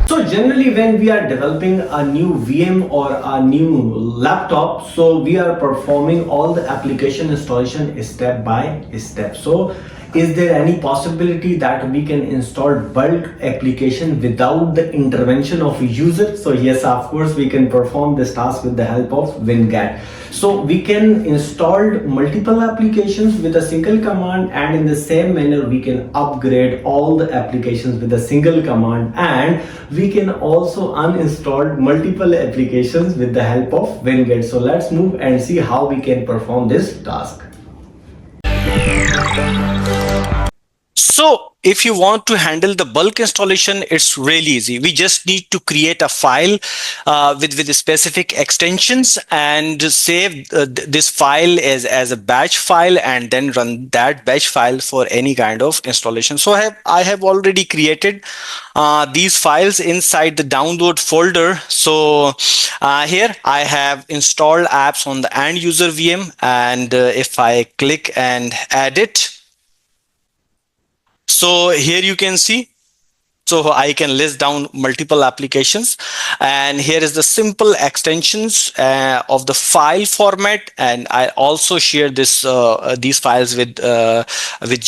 So generally when we are developing a new VM or a new laptop, so we are performing all the application installation step by step. So is there any possibility that we can install bulk application without the intervention of a user? So yes, of course we can perform this task with the help of winget. So we can install multiple applications with a single command, and in the same manner we can upgrade all the applications with a single command, and we can also uninstall multiple applications with the help of winget. So let's move and see how we can perform this task. So if you want to handle the bulk installation, it's really easy. We just need to create a file with specific extensions and save this file as a batch file, and then run that batch file for any kind of installation. So I have already created these files inside the download folder. So here I have installed apps on the end user VM, and if I click and add it, so here you can see, so I can list down multiple applications, and here is the simple extensions of the file format, and I also share this these files with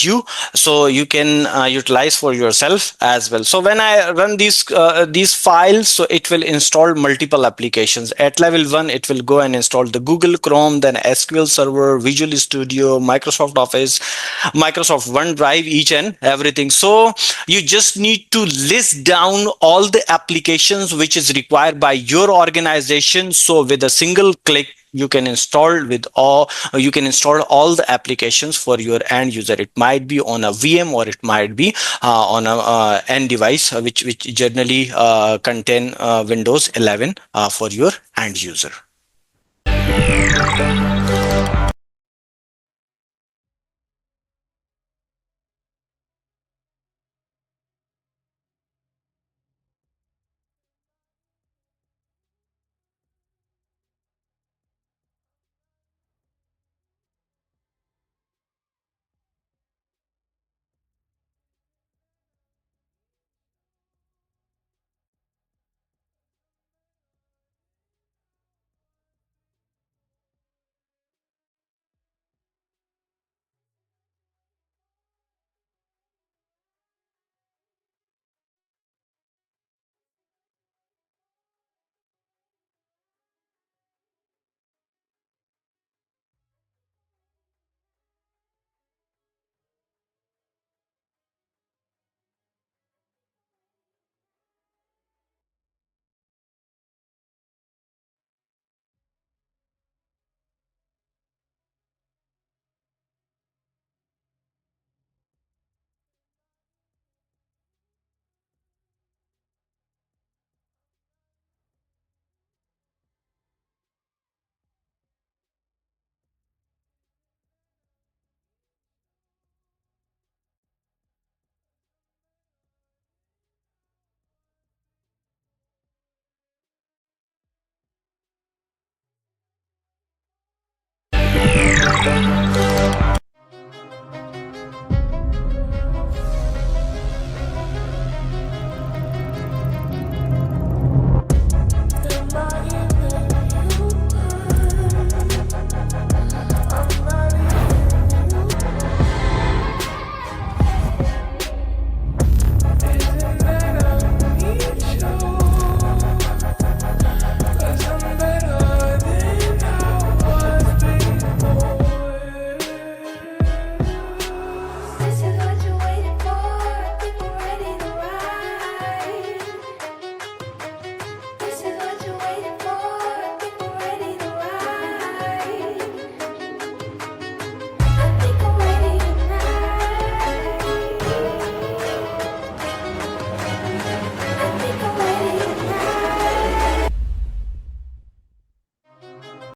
you, so you can utilize for yourself as well. So when I run these files, so it will install multiple applications. At level 1, it will go and install the Google.Chrome, then SQL Server, Visual Studio, Microsoft.Office, Microsoft.OneDrive, each and everything. So you just need to list down all the applications which is required by your organization. So with a single click, you can install all the applications for your end user. It might be on a VM, or it might be on a end device, which generally contain Windows 11 for your end user.